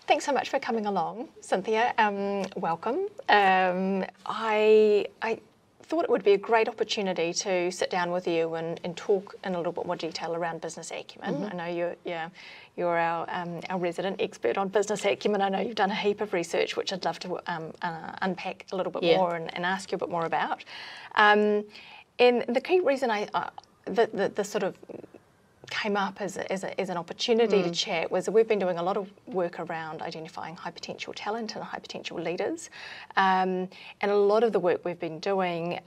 Thanks so much for coming along, Cynthia. Welcome. I thought it would be a great opportunity to sit down with you and talk in a little bit more detail around business acumen. Mm-hmm. I know you're our resident expert on business acumen. I know you've done a heap of research, which I'd love to unpack a little bit more and ask you a bit more about. And the key reason the sort of came up as an opportunity to chat was that we've been doing a lot of work around identifying high potential talent and high potential leaders, and a lot of the work we've been doing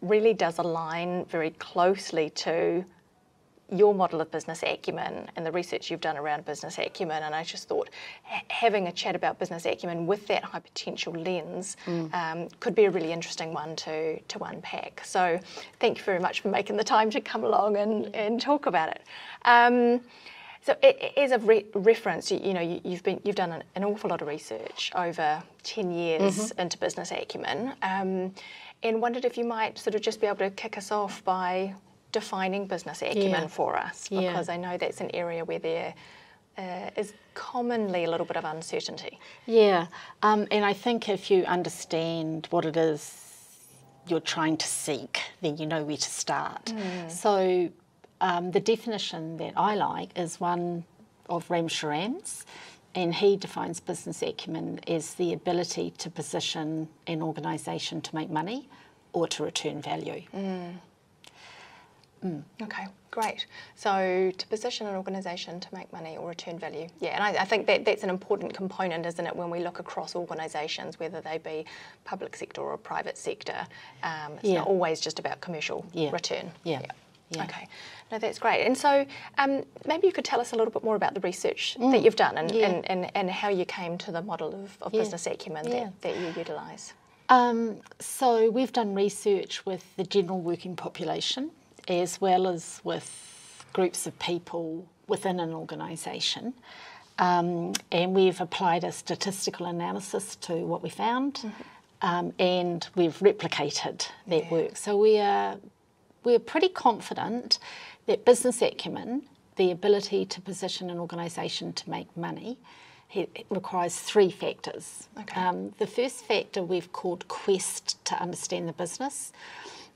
really does align very closely to your model of business acumen and the research you've done around business acumen. And I just thought having a chat about business acumen with that high potential lens could be a really interesting one to unpack. So thank you very much for making the time to come along and talk about it. So as a reference, you've done an awful lot of research over 10 years into business acumen, and wondered if you might sort of just be able to kick us off by defining business acumen for us, because I know that's an area where there is commonly a little bit of uncertainty. Yeah, and I think if you understand what it is you're trying to seek, then you know where to start. So the definition that I like is one of Ram Sharam's, and he defines business acumen as the ability to position an organisation to make money or to return value. Okay, great. So to position an organisation to make money or return value. Yeah, and I think that's an important component, isn't it, when we look across organisations, whether they be public sector or private sector. It's not always just about commercial return. Yeah. Okay, no, that's great. And so maybe you could tell us a little bit more about the research that you've done and how you came to the model of business acumen that you utilise. So we've done research with the general working population, as well as with groups of people within an organisation. And we've applied a statistical analysis to what we found, and we've replicated that work. So we're pretty confident that business acumen, the ability to position an organisation to make money, it requires three factors. Okay. The first factor we've called quest to understand the business,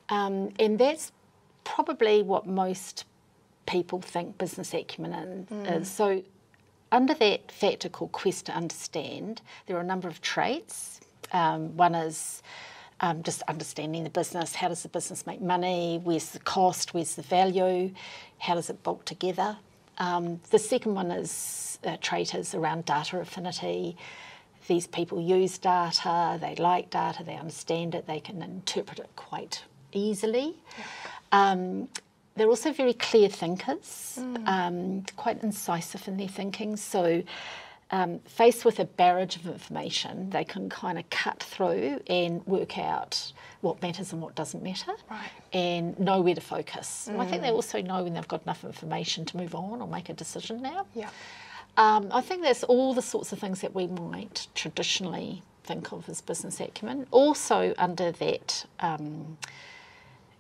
and that's probably what most people think business acumen is. So under that factor called quest to understand, there are a number of traits. One is just understanding the business. How does the business make money? Where's the cost? Where's the value? How does it bolt together? The second one is trait is around data affinity. These people use data, they like data, they understand it, they can interpret it quite easily. They're also very clear thinkers, quite incisive in their thinking. So faced with a barrage of information, they can kind of cut through and work out what matters and what doesn't matter, and know where to focus. And I think they also know when they've got enough information to move on or make a decision now. Yeah. I think that's all the sorts of things that we might traditionally think of as business acumen. Also under that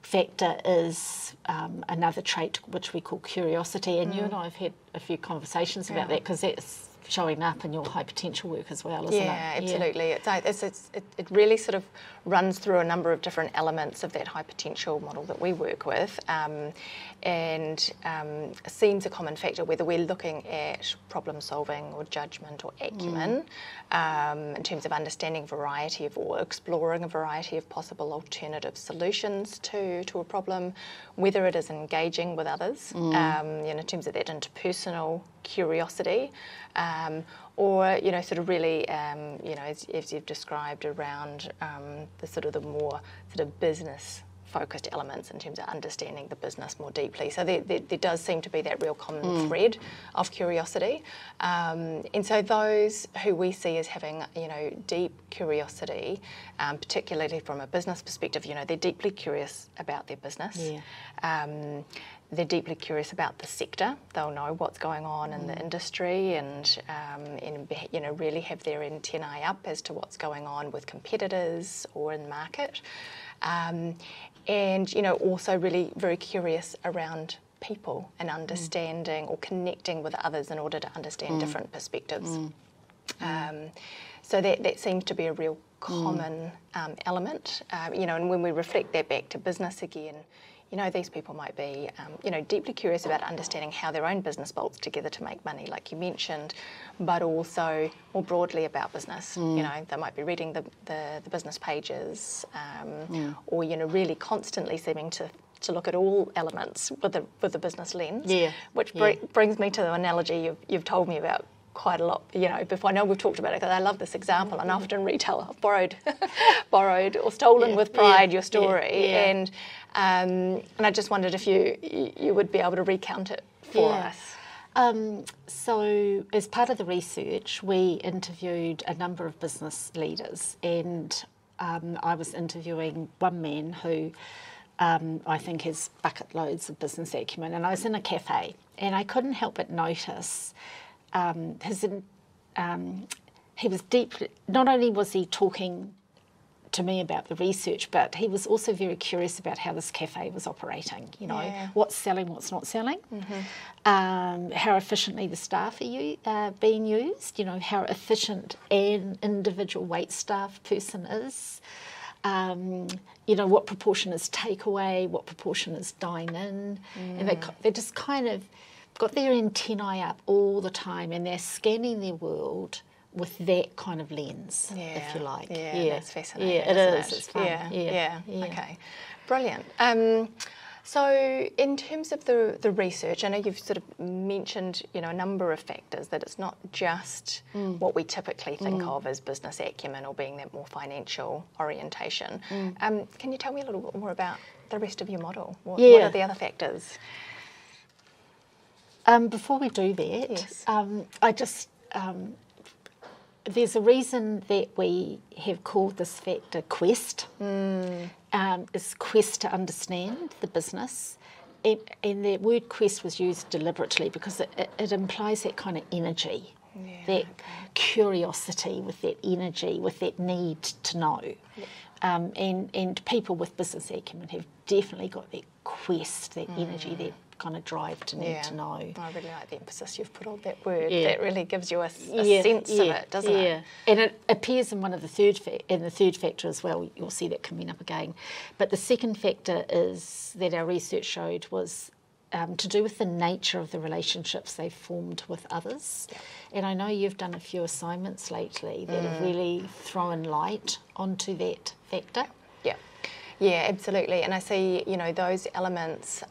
factor is another trait which we call curiosity, and you and I have had a few conversations about that, because that's showing up in your high potential work as well, isn't it? Yeah, absolutely. It really sort of runs through a number of different elements of that high potential model that we work with, and seems a common factor whether we're looking at problem solving or judgment or acumen, in terms of understanding variety of, or exploring a variety of possible alternative solutions to a problem, whether it is engaging with others, in terms of that interpersonal curiosity, or sort of really, as you've described, around the more sort of business focused elements in terms of understanding the business more deeply. So there does seem to be that real common thread of curiosity, and so those who we see as having deep curiosity, particularly from a business perspective, they're deeply curious about their business. They're deeply curious about the sector. They'll know what's going on in the industry, and really have their antennae up as to what's going on with competitors or in the market. And also really very curious around people and understanding or connecting with others in order to understand different perspectives. So that seems to be a real common element, and when we reflect that back to business again, these people might be, deeply curious about understanding how their own business bolts together to make money, like you mentioned, but also more broadly about business. They might be reading the business pages, or really constantly seeming to look at all elements with a business lens. Which brings me to the analogy you've told me about quite a lot, before. I know we've talked about it because I love this example, and often retail borrowed or stolen with pride your story, and I just wondered if you would be able to recount it for us. So as part of the research, we interviewed a number of business leaders, and I was interviewing one man who I think has bucket loads of business acumen, and I was in a cafe, and I couldn't help but notice he was deeply, not only was he talking to me about the research, but he was also very curious about how this cafe was operating, what's selling, what's not selling, how efficiently the staff are being used, how efficient an individual wait staff person is, what proportion is takeaway, what proportion is dine-in, and they just kind of got their antennae up all the time, and they're scanning their world with that kind of lens, if you like. That's fascinating. Yeah, it is. It's fun. Yeah. Okay, brilliant. So in terms of the research, I know you've sort of mentioned, a number of factors, that it's not just what we typically think of as business acumen or being that more financial orientation. Can you tell me a little bit more about the rest of your model? What are the other factors? Before we do that, there's a reason that we have called this factor quest. It's quest to understand the business. And the word quest was used deliberately because it implies that kind of energy, that curiosity, with that energy, with that need to know. And people with business acumen have definitely got that quest, that energy, that kind of drive to need to know. I really like the emphasis you've put on that word. That really gives you a sense of it, doesn't it? And it appears in one of the third factor as well. You'll see that coming up again. But the second factor is that our research showed was to do with the nature of the relationships they've formed with others. And I know you've done a few assignments lately that have really thrown light onto that factor. Yeah, absolutely. And I see, those elements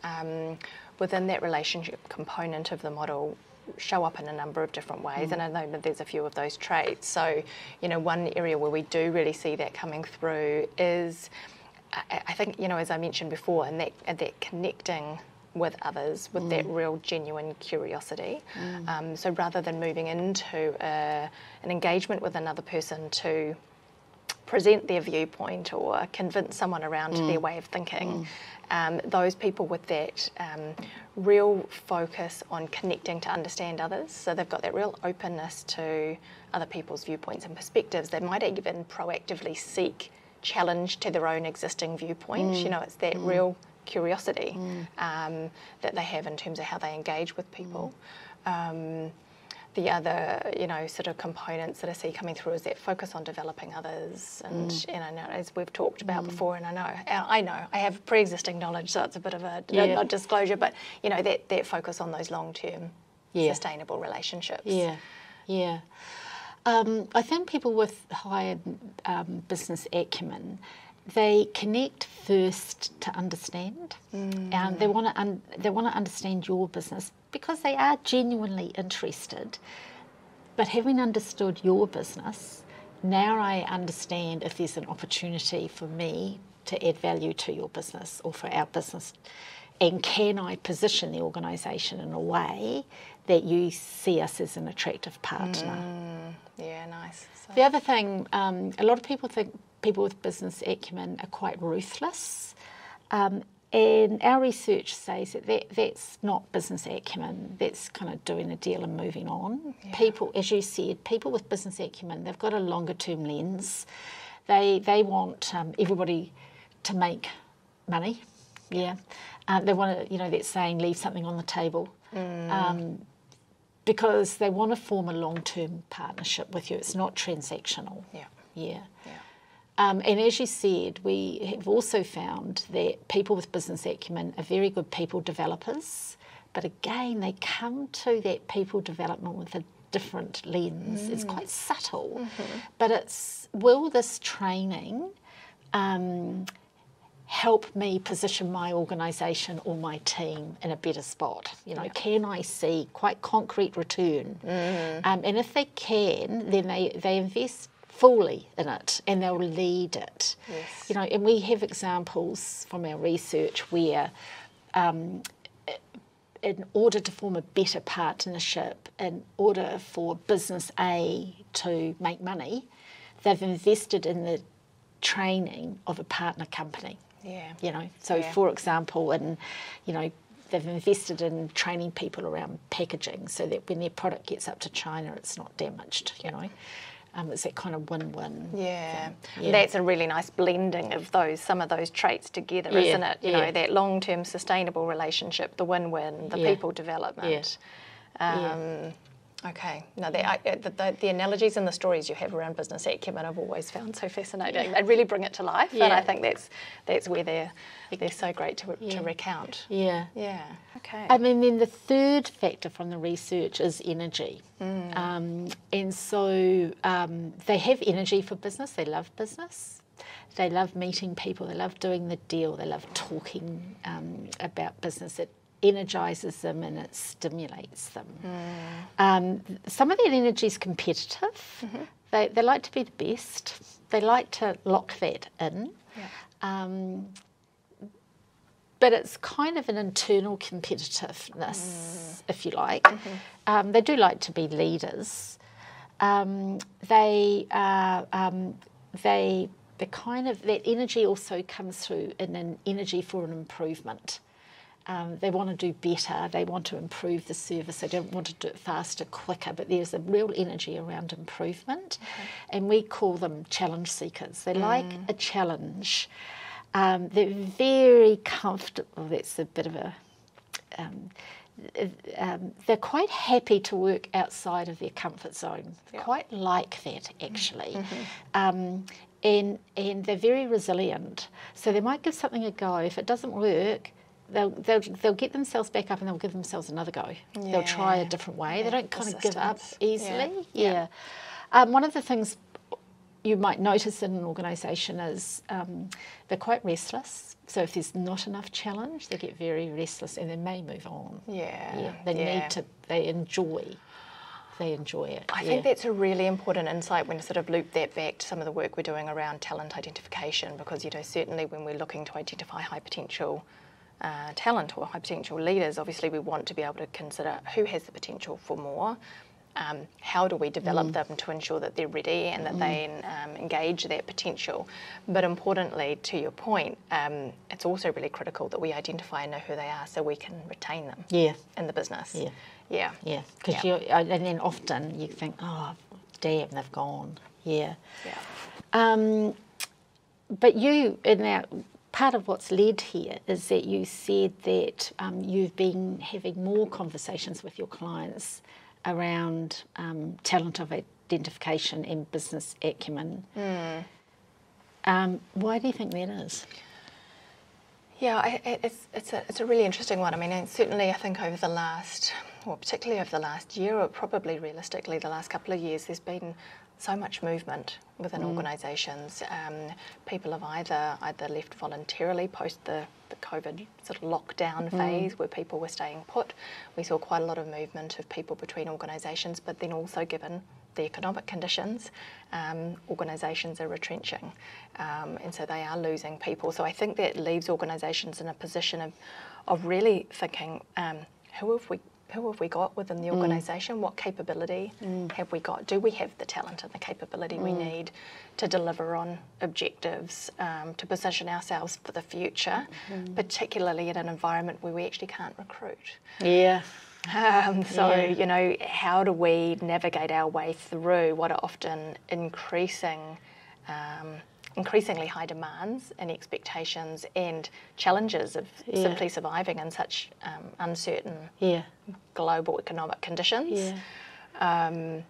within that relationship component of the model show up in a number of different ways, and I know that there's a few of those traits. So, one area where we do really see that coming through is, I think, as I mentioned before, and that connecting with others with that real genuine curiosity. So rather than moving into an engagement with another person to present their viewpoint or convince someone around their way of thinking, those people with that real focus on connecting to understand others, so they've got that real openness to other people's viewpoints and perspectives. They might even proactively seek challenge to their own existing viewpoint. It's that real curiosity that they have in terms of how they engage with people. The other, sort of components that I see coming through is that focus on developing others, and I know, as we've talked about before, and I know I have pre-existing knowledge, so it's a bit of a not disclosure, but that focus on those long-term sustainable relationships. I think people with higher business acumen, they connect first to understand. They want to understand your business because they are genuinely interested. But having understood your business, now I understand if there's an opportunity for me to add value to your business or for our business, and can I position the organisation in a way that you see us as an attractive partner. Yeah, nice. So. The other thing, a lot of people think people with business acumen are quite ruthless. And our research says that that's not business acumen, that's kind of doing a deal and moving on. Yeah. People, as you said, people with business acumen, they've got a longer term lens. They want everybody to make money, They want to, that saying, leave something on the table. because they want to form a long-term partnership with you. It's not transactional. Yeah. Yeah. Yeah. And as you said, we have also found that people with business acumen are very good people developers, but again, they come to that people development with a different lens. It's quite subtle, but it's, will this training help me position my organisation or my team in a better spot? You know, can I see quite concrete return? And if they can, then they invest fully in it and they'll lead it. Yes. You know, and we have examples from our research where in order to form a better partnership, in order for business A to make money, they've invested in the training of a partner company. Yeah. You know, so for example, they've invested in training people around packaging so that when their product gets up to China, it's not damaged, you know. It's that kind of win-win. Yeah. Yeah. That's a really nice blending of some of those traits together, isn't it? You know, that long-term sustainable relationship, the win-win, the people development. Okay. No, the analogies and the stories you have around business acumen I've always found so fascinating. They really bring it to life, and I think that's where they're so great to recount. Yeah. Yeah. Okay. I mean, then the third factor from the research is energy. And so they have energy for business. They love business. They love meeting people. They love doing the deal. They love talking about business. It energises them and it stimulates them. Some of that energy is competitive. They like to be the best. They like to lock that in. But it's kind of an internal competitiveness, if you like. They do like to be leaders. They kind of, that energy also comes through in an energy for an improvement. They want to do better, they want to improve the service, they don't want to do it faster, quicker, but there's a real energy around improvement. And we call them challenge seekers. They like a challenge. They're very comfortable, that's a bit of a, they're quite happy to work outside of their comfort zone. Quite like that, actually. And they're very resilient. So they might give something a go. If it doesn't work, they'll get themselves back up and they'll give themselves another go. They'll try a different way. They don't kind of give up easily. One of the things you might notice in an organisation is they're quite restless. So if there's not enough challenge, they get very restless and they may move on. They need to, they enjoy it. I think that's a really important insight when you sort of loop that back to some of the work we're doing around talent identification, because, you know, certainly when we're looking to identify high potential talent or high potential leaders, obviously we want to be able to consider who has the potential for more, how do we develop them to ensure that they're ready and that they engage that potential. But importantly, to your point, it's also really critical that we identify and know who they are so we can retain them in the business. Because and then often you think, oh, damn, they've gone. But you, in that, part of what's led here is that you said that you've been having more conversations with your clients around talent of identification and business acumen. Why do you think that is? Yeah, it's a really interesting one. I mean, certainly I think over the last, or particularly over the last year, or probably realistically the last couple of years, there's been so much movement within organisations. People have either left voluntarily post the COVID sort of lockdown phase where people were staying put. We saw quite a lot of movement of people between organisations, but then also given the economic conditions, organisations are retrenching, and so they are losing people. So I think that leaves organisations in a position of really thinking, who have we got within the organisation? What capability have we got? Do we have the talent and the capability we need to deliver on objectives, to position ourselves for the future, particularly in an environment where we actually can't recruit? You know, how do we navigate our way through what are often increasing increasingly high demands and expectations and challenges of simply surviving in such uncertain global economic conditions. And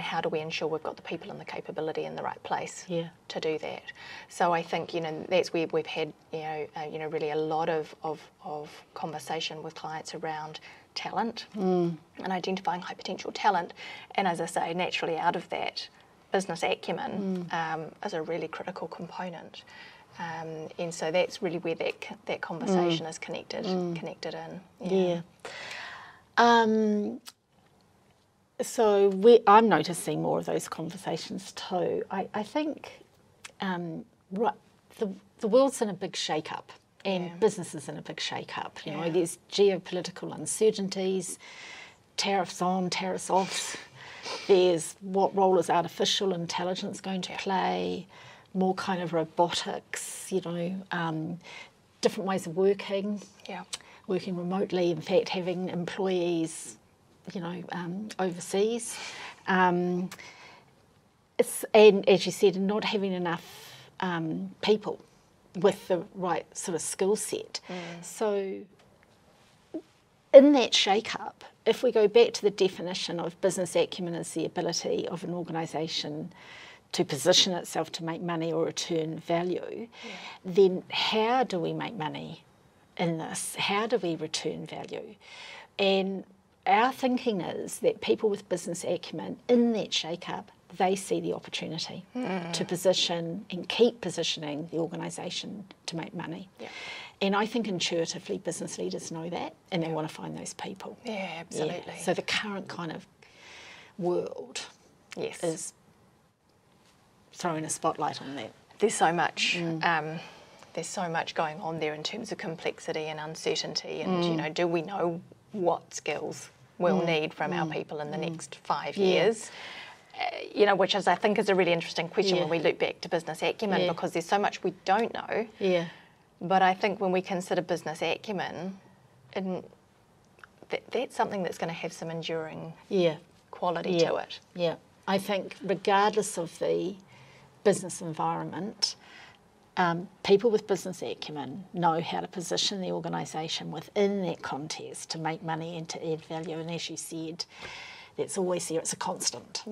how do we ensure we've got the people and the capability in the right place to do that? So I think, you know, that's where we've had, really a lot of conversation with clients around talent and identifying high potential talent. And as I say, naturally out of that, business acumen is a really critical component. And so that's really where that conversation is connected in. So I'm noticing more of those conversations too. I think the world's in a big shake-up and business is in a big shake-up. You know, there's geopolitical uncertainties, tariffs on, tariffs off. There's what role is artificial intelligence going to play, more kind of robotics, you know, different ways of working, working remotely, in fact having employees overseas. And as you said, not having enough people with the right sort of skill set. So in that shake-up, if we go back to the definition of business acumen as the ability of an organisation to position itself to make money or return value, then how do we make money in this? How do we return value? And our thinking is that people with business acumen in that shake-up, they see the opportunity to position and keep positioning the organisation to make money. And I think intuitively business leaders know that and they want to find those people. Yeah, absolutely. So the current kind of world is throwing a spotlight on that. There's so much. There's so much going on there in terms of complexity and uncertainty, and you know, do we know what skills we'll need from our people in the next 5 years? You know, which is, I think, is a really interesting question when we look back to business acumen, because there's so much we don't know. But I think when we consider business acumen, that's something that's going to have some enduring quality to it. I think regardless of the business environment, people with business acumen know how to position the organisation within that context to make money and to add value. And as you said, that's always there. It's a constant.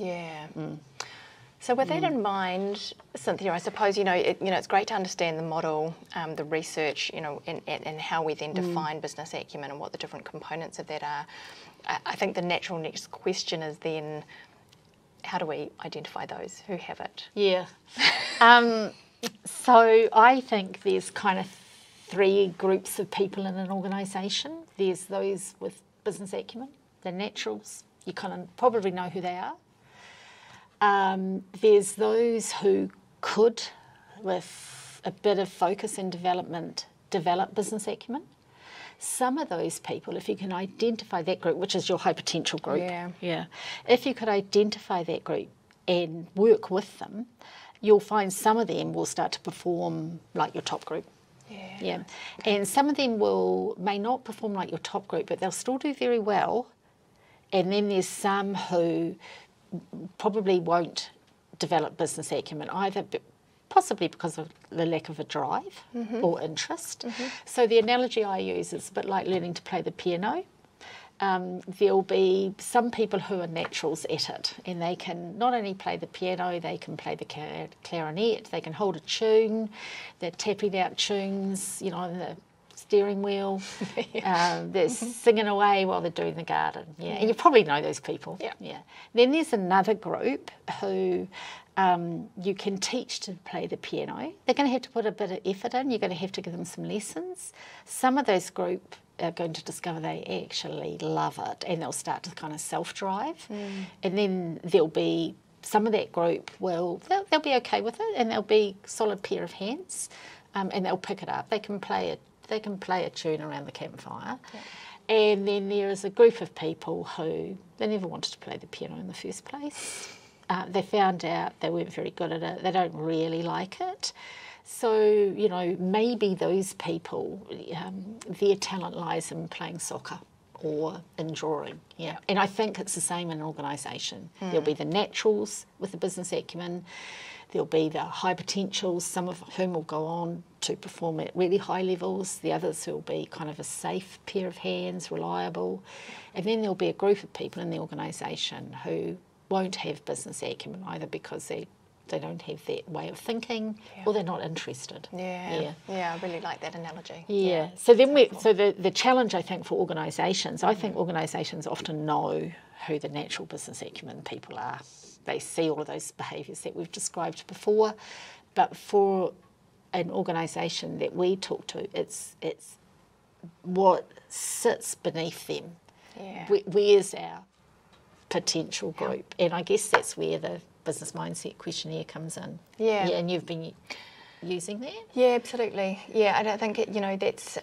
So with that in mind, Cynthia, I suppose, it's great to understand the model, the research, and how we then define business acumen and what the different components of that are. I think the natural next question is then, how do we identify those who have it? So I think there's kind of 3 groups of people in an organisation. There's those with business acumen, the naturals. You kind of probably know who they are. There's those who could, with a bit of focus and development, develop business acumen. Some of those people, if you can identify that group, which is your high potential group, if you could identify that group and work with them, you'll find some of them will start to perform like your top group. And some of them may not perform like your top group, but they'll still do very well. And then there's some who probably won't develop business acumen either, but possibly because of the lack of a drive or interest. So the analogy I use is a bit like learning to play the piano. There'll be some people who are naturals at it, and they can not only play the piano, they can play the clarinet, they can hold a tune, they're tapping out tunes, on the steering wheel, they're singing away while they're doing the garden. And you probably know those people. Then there's another group who you can teach to play the piano. They're going to have to put a bit of effort in. You're going to have to give them some lessons. Some of those group are going to discover they actually love it, and they'll start to kind of self-drive. And then there'll be some of that group they'll be okay with it, and they'll be a solid pair of hands, and they'll pick it up. They can play a tune around the campfire. And then there is a group of people who they never wanted to play the piano in the first place. They found out they weren't very good at it. They don't really like it. So, maybe those people, their talent lies in playing soccer or in drawing. Yeah. And I think it's the same in an organisation. There'll be the naturals with the business acumen, there'll be the high potentials, some of whom will go on to perform at really high levels, the others who will be kind of a safe pair of hands, reliable, and then there'll be a group of people in the organisation who won't have business acumen either because they don't have that way of thinking, or they're not interested. Yeah, I really like that analogy. Yeah. So then the challenge, I think, for organisations, I think organisations often know who the natural business acumen people are. They see all of those behaviours that we've described before, but for an organisation that we talk to, it's what sits beneath them. Yeah. Where's our potential group? And I guess that's where the business mindset questionnaire comes in. Yeah, and you've been using that? Yeah, absolutely. Yeah, I don't think that's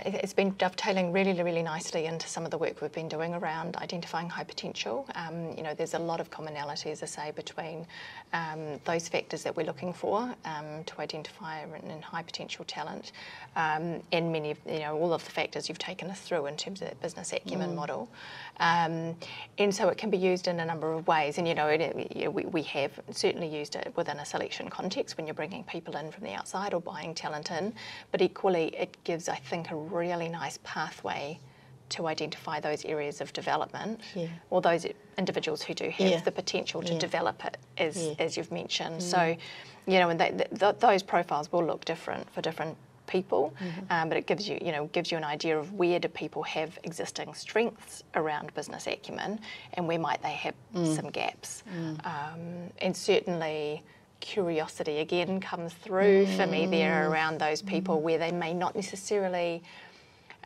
it's been dovetailing really, really nicely into some of the work we've been doing around identifying high potential. There's a lot of commonality, as I say, between those factors that we're looking for to identify in high potential talent, and many of all of the factors you've taken us through in terms of that business acumen model. And so it can be used in a number of ways. And we have certainly used it within a selection context when you're bringing people in from the outside or buying talent in, but equally it gives, I think, a really nice pathway to identify those areas of development, or those individuals who do have the potential to develop it, as you've mentioned. So, and those profiles will look different for different people, but it gives you an idea of where do people have existing strengths around business acumen, and where might they have some gaps, and certainly curiosity again comes through for me there around those people where they may not necessarily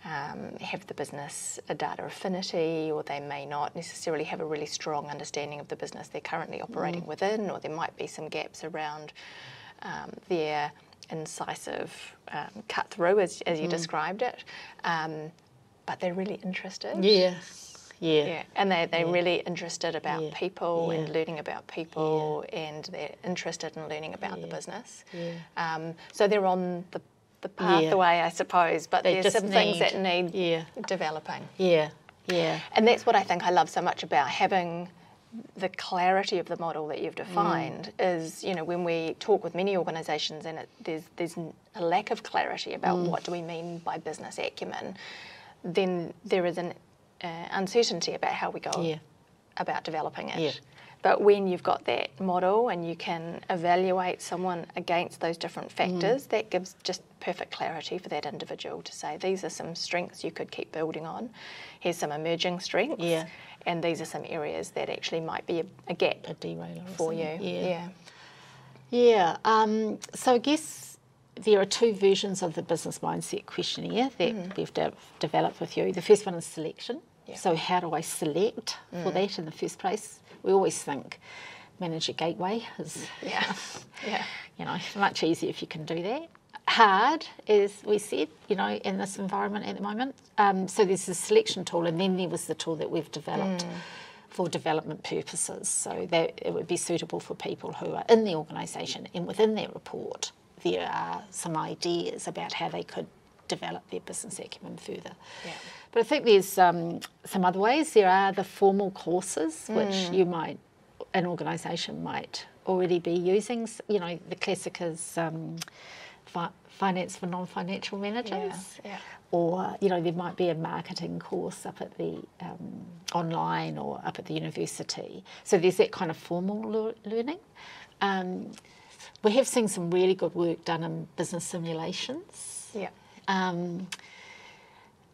have the business data affinity, or they may not necessarily have a really strong understanding of the business they're currently operating within, or there might be some gaps around their incisive cut through, as you described it, but they're really interested. Yeah, and they're really interested about people and learning about people, and they're interested in learning about the business. So they're on the pathway, I suppose, but there's some things that need developing. And that's what I think I love so much about having the clarity of the model that you've defined is, when we talk with many organisations and there's a lack of clarity about what do we mean by business acumen, then there is an uncertainty about how we go about developing it. But when you've got that model and you can evaluate someone against those different factors, that gives just perfect clarity for that individual to say, these are some strengths you could keep building on, here's some emerging strengths, and these are some areas that actually might be a gap, a derailer for you. So I guess there are two versions of the business mindset questionnaire that we've developed with you. The first one is selection. So how do I select for that in the first place? We always think manager gateway is much easier if you can do that. Hard, as we said, in this environment at the moment. So there's the selection tool, and then there was the tool that we've developed for development purposes, so that it would be suitable for people who are in the organisation, and within their report there are some ideas about how they could develop their business acumen further. But I think there's some other ways. There are the formal courses which an organisation might already be using. The classic is finance for non-financial managers. Or, there might be a marketing course up at the online or up at the university. So there's that kind of formal learning. We have seen some really good work done in business simulations.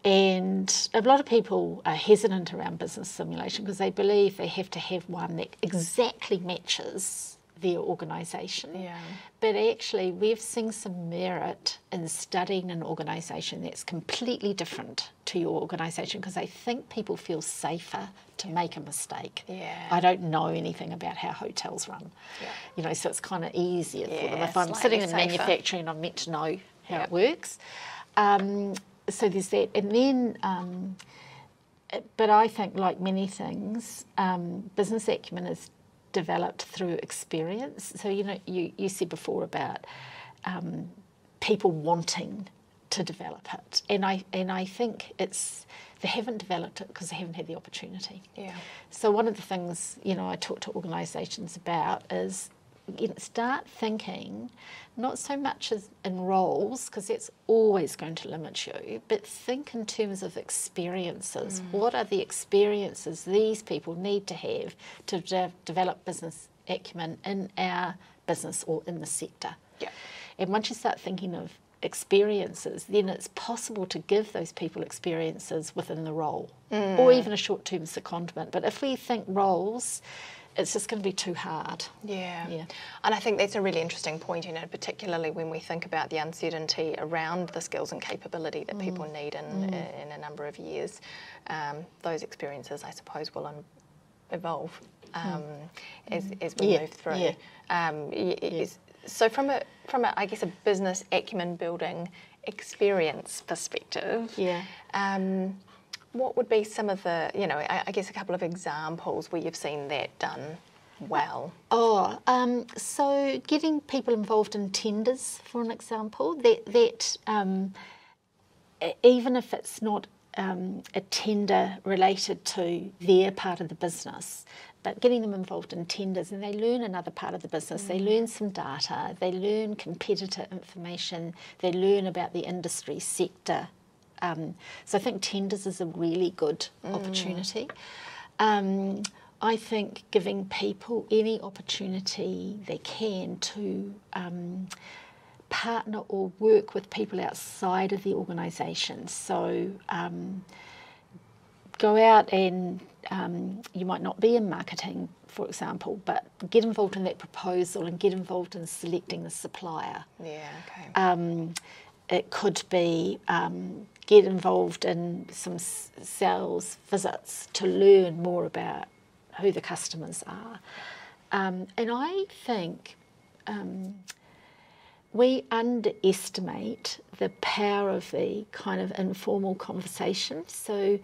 And a lot of people are hesitant around business simulation because they believe they have to have one that exactly matches their organisation. But actually we've seen some merit in studying an organisation that's completely different to your organisation, because I think people feel safer to make a mistake. I don't know anything about how hotels run, so it's kind of easier for them. If I'm sitting in manufacturing, I'm meant to know how it works. So there's that, and then, but I think, like many things, business acumen is developed through experience. So you said before about people wanting to develop it. And I think they haven't developed it because they haven't had the opportunity. Yeah. So one of the things, I talk to organisations about is, start thinking not so much as in roles, because that's always going to limit you, but think in terms of experiences. What are the experiences these people need to have to develop business acumen in our business or in the sector? Yeah. And once you start thinking of experiences, then it's possible to give those people experiences within the role, or even a short-term secondment. But if we think roles, it's just going to be too hard. Yeah. Yeah. And I think that's a really interesting point, particularly when we think about the uncertainty around the skills and capability that people need in a number of years. Those experiences, I suppose, will evolve as we move through. Yeah. So from a I guess a business acumen building experience perspective, what would be some of the, I guess a couple of examples where you've seen that done well? So getting people involved in tenders, for an example, that even if it's not a tender related to their part of the business, but getting them involved in tenders, and they learn another part of the business. They learn some data, they learn competitor information, they learn about the industry sector. So I think tenders is a really good opportunity. I think giving people any opportunity they can to partner or work with people outside of the organisation. So go out and you might not be in marketing, for example, but get involved in that proposal and get involved in selecting the supplier. Yeah, okay. It could be get involved in some sales visits to learn more about who the customers are. And I think we underestimate the power of the kind of informal conversation. So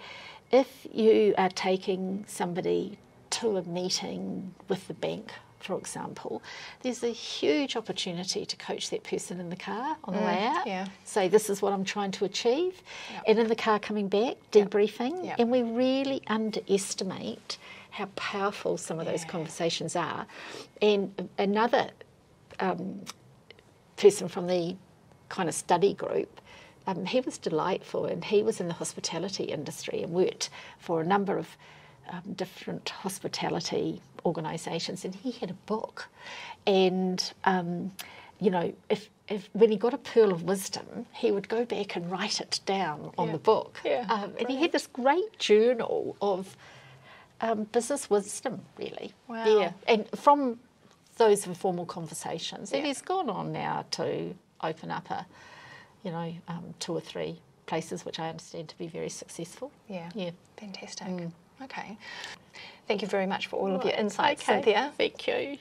if you are taking somebody to a meeting with the bank, for example, there's a huge opportunity to coach that person in the car on the way out. Yeah. Say, this is what I'm trying to achieve. Yep. And in the car coming back, debriefing. Yep. And we really underestimate how powerful some of those conversations are. And another person from the kind of study group, he was delightful, and he was in the hospitality industry and worked for a number of different hospitality organisations, and he had a book. And if when he got a pearl of wisdom, he would go back and write it down on the book. And he had this great journal of business wisdom, really. Wow. Yeah, and from those informal conversations, and he's gone on now to open up 2 or 3 places, which I understand to be very successful. Yeah. Fantastic. Okay. Thank you very much for all of your insights, Cynthia. Thank you.